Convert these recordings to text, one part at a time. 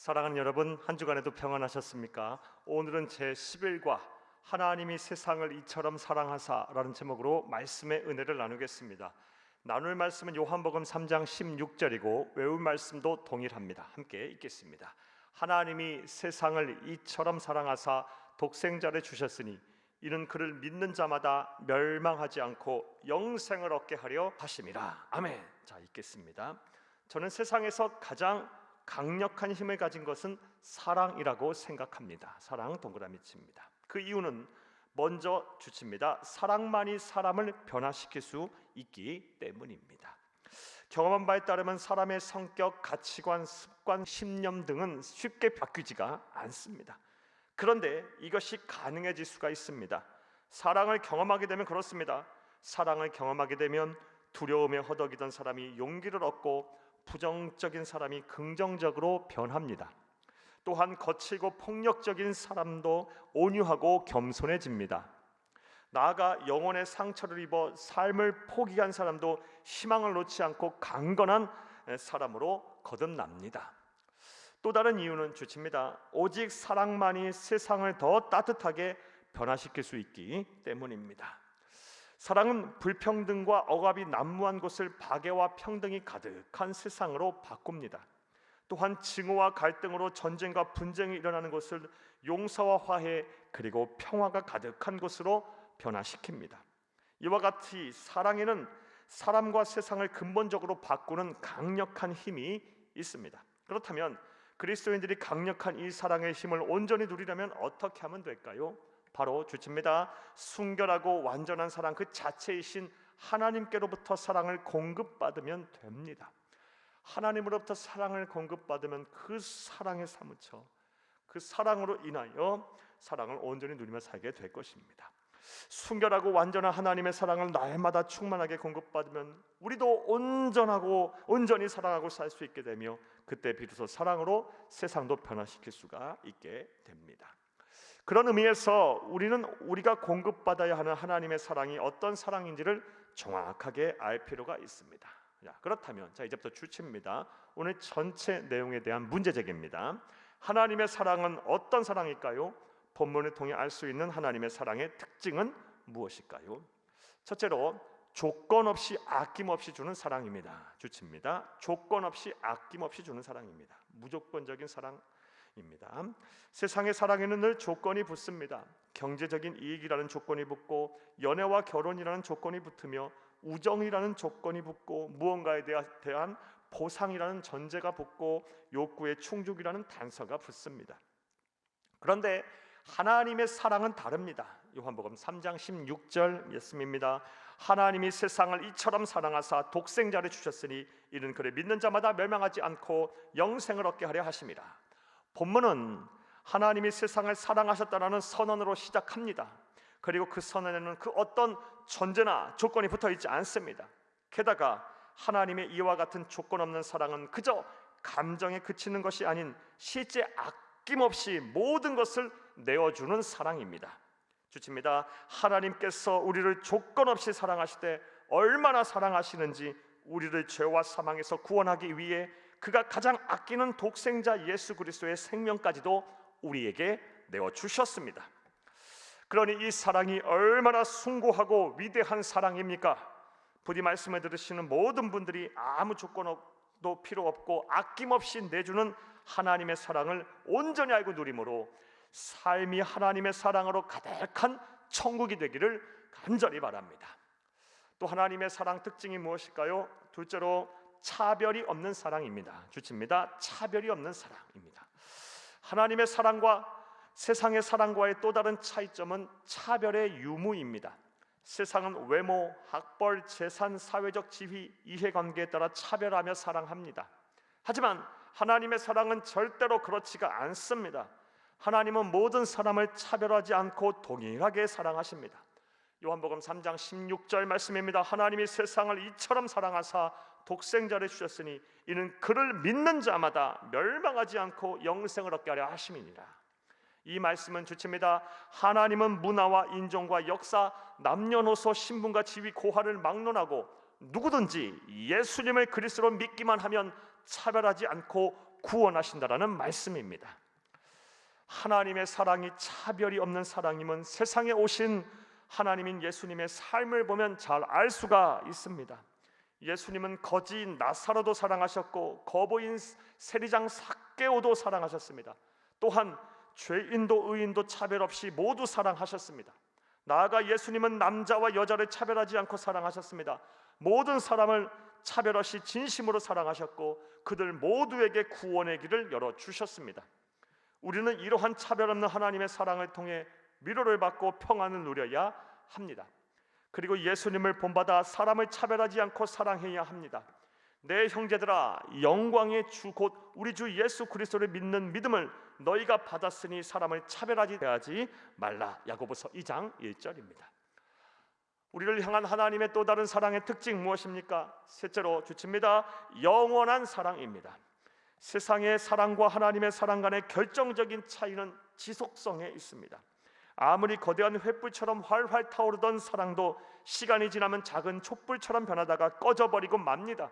사랑하는 여러분, 한 주간에도 평안하셨습니까? 오늘은 제11과 하나님이 세상을 이처럼 사랑하사라는 제목으로 말씀의 은혜를 나누겠습니다. 나눌 말씀은 요한복음 3장 16절이고 외울 말씀도 동일합니다. 함께 읽겠습니다. 하나님이 세상을 이처럼 사랑하사 독생자를 주셨으니 이는 그를 믿는 자마다 멸망하지 않고 영생을 얻게 하려 하심이라. 아멘. 자, 읽겠습니다. 저는 세상에서 가장 강력한 힘을 가진 것은 사랑이라고 생각합니다. 사랑 동그라미 칩니다. 그 이유는 먼저 주칩니다. 사랑만이 사람을 변화시킬 수 있기 때문입니다. 경험한 바에 따르면 사람의 성격, 가치관, 습관, 신념 등은 쉽게 바뀌지가 않습니다. 그런데 이것이 가능해질 수가 있습니다. 사랑을 경험하게 되면 그렇습니다. 사랑을 경험하게 되면 두려움에 허덕이던 사람이 용기를 얻고 부정적인 사람이 긍정적으로 변합니다. 또한 거칠고 폭력적인 사람도 온유하고 겸손해집니다. 나아가 영혼의 상처를 입어 삶을 포기한 사람도 희망을 놓지 않고 강건한 사람으로 거듭납니다. 또 다른 이유는 주칩니다. 오직 사랑만이 세상을 더 따뜻하게 변화시킬 수 있기 때문입니다. 사랑은 불평등과 억압이 난무한 곳을 박애와 평등이 가득한 세상으로 바꿉니다. 또한 증오와 갈등으로 전쟁과 분쟁이 일어나는 곳을 용서와 화해 그리고 평화가 가득한 곳으로 변화시킵니다. 이와 같이 사랑에는 사람과 세상을 근본적으로 바꾸는 강력한 힘이 있습니다. 그렇다면 그리스도인들이 강력한 이 사랑의 힘을 온전히 누리려면 어떻게 하면 될까요? 바로 주칩니다. 순결하고 완전한 사랑 그 자체이신 하나님께로부터 사랑을 공급받으면 됩니다. 하나님으로부터 사랑을 공급받으면 그 사랑에 사무쳐 그 사랑으로 인하여 사랑을 온전히 누리며 살게 될 것입니다. 순결하고 완전한 하나님의 사랑을 날마다 충만하게 공급받으면 우리도 온전히 사랑하고 살 수 있게 되며 그때 비로소 사랑으로 세상도 변화시킬 수가 있게 됩니다. 그런 의미에서 우리는 우리가 공급받아야 하는 하나님의 사랑이 어떤 사랑인지를 정확하게 알 필요가 있습니다. 그렇다면 이제부터 주치입니다. 오늘 전체 내용에 대한 문제제기입니다. 하나님의 사랑은 어떤 사랑일까요? 본문을 통해 알 수 있는 하나님의 사랑의 특징은 무엇일까요? 첫째로 조건 없이 아낌없이 주는 사랑입니다. 주치입니다. 조건 없이 아낌없이 주는 사랑입니다. 무조건적인 사랑입니다. 세상의 사랑에는 늘 조건이 붙습니다. 경제적인 이익이라는 조건이 붙고 연애와 결혼이라는 조건이 붙으며 우정이라는 조건이 붙고 무언가에 대한 보상이라는 전제가 붙고 욕구의 충족이라는 단서가 붙습니다. 그런데 하나님의 사랑은 다릅니다. 요한복음 3장 16절 말씀입니다. 하나님이 세상을 이처럼 사랑하사 독생자를 주셨으니 이는 그를 믿는 자마다 멸망하지 않고 영생을 얻게 하려 하심이라. 본문은 하나님이 세상을 사랑하셨다는 선언으로 시작합니다. 그리고 그 선언에는 그 어떤 전제나 조건이 붙어 있지 않습니다. 게다가 하나님의 이와 같은 조건 없는 사랑은 그저 감정에 그치는 것이 아닌 실제 아낌없이 모든 것을 내어주는 사랑입니다. 주칩니다. 하나님께서 우리를 조건 없이 사랑하시되 얼마나 사랑하시는지 우리를 죄와 사망에서 구원하기 위해 그가 가장 아끼는 독생자 예수 그리스도의 생명까지도 우리에게 내어주셨습니다. 그러니 이 사랑이 얼마나 숭고하고 위대한 사랑입니까? 부디 말씀을 들으시는 모든 분들이 아무 조건도 필요 없고 아낌없이 내주는 하나님의 사랑을 온전히 알고 누림으로 삶이 하나님의 사랑으로 가득한 천국이 되기를 간절히 바랍니다. 또 하나님의 사랑 특징이 무엇일까요? 둘째로 차별이 없는 사랑입니다. 주칩니다. 차별이 없는 사랑입니다. 하나님의 사랑과 세상의 사랑과의 또 다른 차이점은 차별의 유무입니다. 세상은 외모, 학벌, 재산, 사회적 지위, 이해관계에 따라 차별하며 사랑합니다. 하지만 하나님의 사랑은 절대로 그렇지가 않습니다. 하나님은 모든 사람을 차별하지 않고 동일하게 사랑하십니다. 요한복음 3장 16절 말씀입니다. 하나님이 세상을 이처럼 사랑하사 독생자를 주셨으니 이는 그를 믿는 자마다 멸망하지 않고 영생을 얻게 하려 하심이니라. 이 말씀은 주칩니다. 하나님은 문화와 인종과 역사, 남녀노소, 신분과 지위, 고하를 막론하고 누구든지 예수님을 그리스도로 믿기만 하면 차별하지 않고 구원하신다라는 말씀입니다. 하나님의 사랑이 차별이 없는 사랑임은 세상에 오신 하나님인 예수님의 삶을 보면 잘 알 수가 있습니다. 예수님은 거지인 나사로도 사랑하셨고 거부인 세리장 삭개오도 사랑하셨습니다. 또한 죄인도 의인도 차별 없이 모두 사랑하셨습니다. 나아가 예수님은 남자와 여자를 차별하지 않고 사랑하셨습니다. 모든 사람을 차별 없이 진심으로 사랑하셨고 그들 모두에게 구원의 길을 열어주셨습니다. 우리는 이러한 차별 없는 하나님의 사랑을 통해 위로를 받고 평안을 누려야 합니다. 그리고 예수님을 본받아 사람을 차별하지 않고 사랑해야 합니다. 내 형제들아, 영광의 주 곧 우리 주 예수 그리스도를 믿는 믿음을 너희가 받았으니 사람을 차별하지 말라. 야고보서 2장 1절입니다. 우리를 향한 하나님의 또 다른 사랑의 특징 무엇입니까? 셋째로 주칩니다. 영원한 사랑입니다. 세상의 사랑과 하나님의 사랑 간의 결정적인 차이는 지속성에 있습니다. 아무리 거대한 횃불처럼 활활 타오르던 사랑도 시간이 지나면 작은 촛불처럼 변하다가 꺼져버리고 맙니다.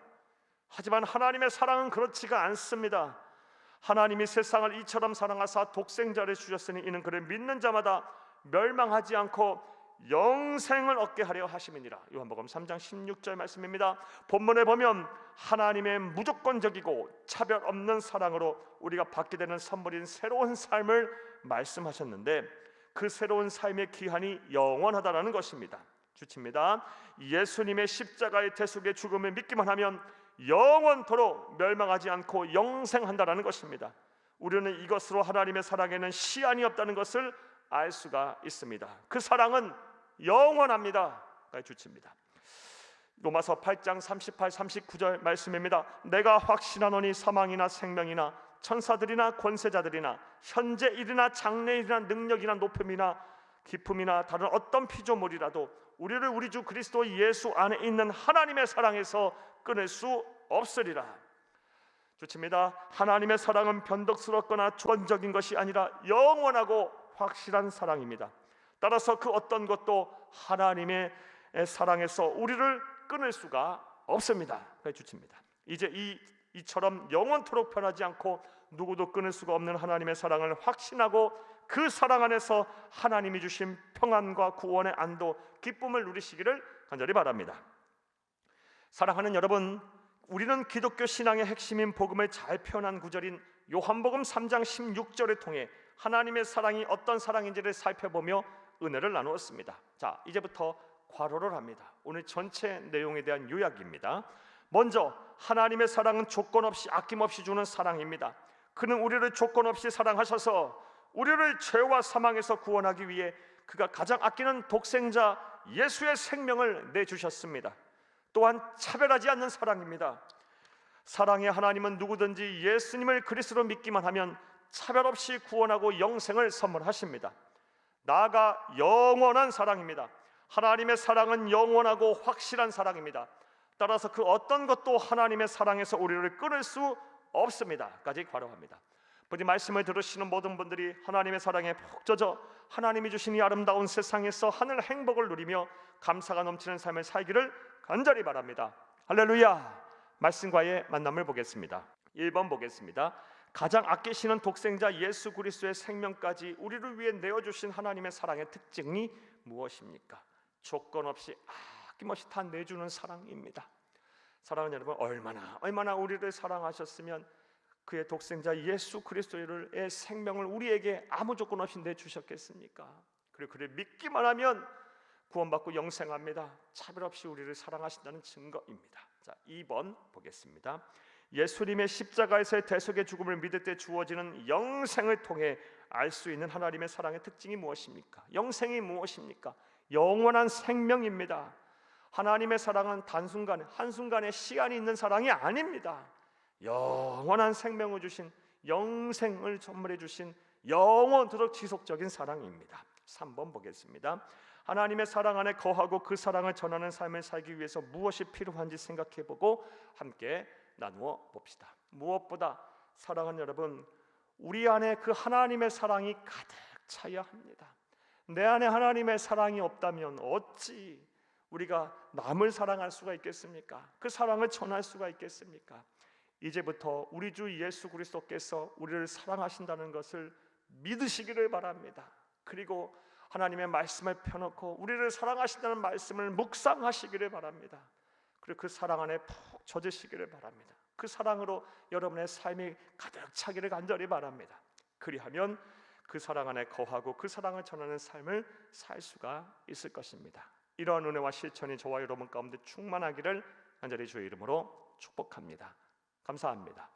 하지만 하나님의 사랑은 그렇지가 않습니다. 하나님이 세상을 이처럼 사랑하사 독생자를 주셨으니 이는 그를 믿는 자마다 멸망하지 않고 영생을 얻게 하려 하심이니라. 요한복음 3장 16절 말씀입니다. 본문에 보면 하나님의 무조건적이고 차별 없는 사랑으로 우리가 받게 되는 선물인 새로운 삶을 말씀하셨는데 그 새로운 삶의 기한이 영원하다라는 것입니다. 주칩니다. 예수님의 십자가의 대속의 죽음을 믿기만 하면 영원토록 멸망하지 않고 영생한다라는 것입니다. 우리는 이것으로 하나님의 사랑에는 시한이 없다는 것을 알 수가 있습니다. 그 사랑은 영원합니다. 주칩니다. 로마서 8장 38, 39절 말씀입니다. 내가 확신하노니 사망이나 생명이나 천사들이나 권세자들이나 현재 일이나 장래일이나 능력이나 높음이나 깊음이나 다른 어떤 피조물이라도 우리를 우리 주 그리스도 예수 안에 있는 하나님의 사랑에서 끊을 수 없으리라. 좋습니다. 하나님의 사랑은 변덕스럽거나 조건적인 것이 아니라 영원하고 확실한 사랑입니다. 따라서 그 어떤 것도 하나님의 사랑에서 우리를 끊을 수가 없습니다. 주칩니다. 이제 이처럼 영원토록 변하지 않고 누구도 끊을 수가 없는 하나님의 사랑을 확신하고 그 사랑 안에서 하나님이 주신 평안과 구원의 안도, 기쁨을 누리시기를 간절히 바랍니다. 사랑하는 여러분, 우리는 기독교 신앙의 핵심인 복음을 잘 표현한 구절인 요한복음 3장 16절을 통해 하나님의 사랑이 어떤 사랑인지를 살펴보며 은혜를 나누었습니다. 자, 이제부터 괄호를 합니다. 오늘 전체 내용에 대한 요약입니다. 먼저 하나님의 사랑은 조건 없이 아낌없이 주는 사랑입니다. 그는 우리를 조건 없이 사랑하셔서 우리를 죄와 사망에서 구원하기 위해 그가 가장 아끼는 독생자 예수의 생명을 내주셨습니다. 또한 차별하지 않는 사랑입니다. 사랑의 하나님은 누구든지 예수님을 그리스도로 믿기만 하면 차별 없이 구원하고 영생을 선물하십니다. 나아가 영원한 사랑입니다. 하나님의 사랑은 영원하고 확실한 사랑입니다. 따라서 그 어떤 것도 하나님의 사랑에서 우리를 끊을 수 없습니다.까지 괄호합니다. 부디 말씀을 들으시는 모든 분들이 하나님의 사랑에 푹 젖어 하나님이 주신 이 아름다운 세상에서 하늘 행복을 누리며 감사가 넘치는 삶을 살기를 간절히 바랍니다. 할렐루야. 말씀과의 만남을 보겠습니다. 1번 보겠습니다. 가장 아끼시는 독생자 예수 그리스도의 생명까지 우리를 위해 내어주신 하나님의 사랑의 특징이 무엇입니까? 조건 없이 아낌없이 다 내주는 사랑입니다. 사랑하는 여러분, 얼마나 우리를 사랑하셨으면 그의 독생자 예수 그리스도의 생명을 우리에게 아무 조건 없이 내주셨겠습니까? 그리고 그를 믿기만 하면 구원받고 영생합니다. 차별 없이 우리를 사랑하신다는 증거입니다. 자, 2번 보겠습니다. 예수님의 십자가에서의 대속의 죽음을 믿을 때 주어지는 영생을 통해 알 수 있는 하나님의 사랑의 특징이 무엇입니까? 영생이 무엇입니까? 영원한 생명입니다. 하나님의 사랑은 한순간의 시간이 있는 사랑이 아닙니다. 영원한 생명을 주신, 영생을 선물해 주신 영원토록 지속적인 사랑입니다. 3번 보겠습니다. 하나님의 사랑 안에 거하고 그 사랑을 전하는 삶을 살기 위해서 무엇이 필요한지 생각해보고 함께 나누어 봅시다. 무엇보다 사랑하는 여러분, 우리 안에 그 하나님의 사랑이 가득 차야 합니다. 내 안에 하나님의 사랑이 없다면 어찌 우리가 남을 사랑할 수가 있겠습니까? 그 사랑을 전할 수가 있겠습니까? 이제부터 우리 주 예수 그리스도께서 우리를 사랑하신다는 것을 믿으시기를 바랍니다. 그리고 하나님의 말씀을 펴놓고 우리를 사랑하신다는 말씀을 묵상하시기를 바랍니다. 그리고 그 사랑 안에 푹 젖으시기를 바랍니다. 그 사랑으로 여러분의 삶이 가득 차기를 간절히 바랍니다. 그리하면 그 사랑 안에 거하고 그 사랑을 전하는 삶을 살 수가 있을 것입니다. 이러한 은혜와 실천이 저와 여러분 가운데 충만하기를 간절히 주의 이름으로 축복합니다. 감사합니다.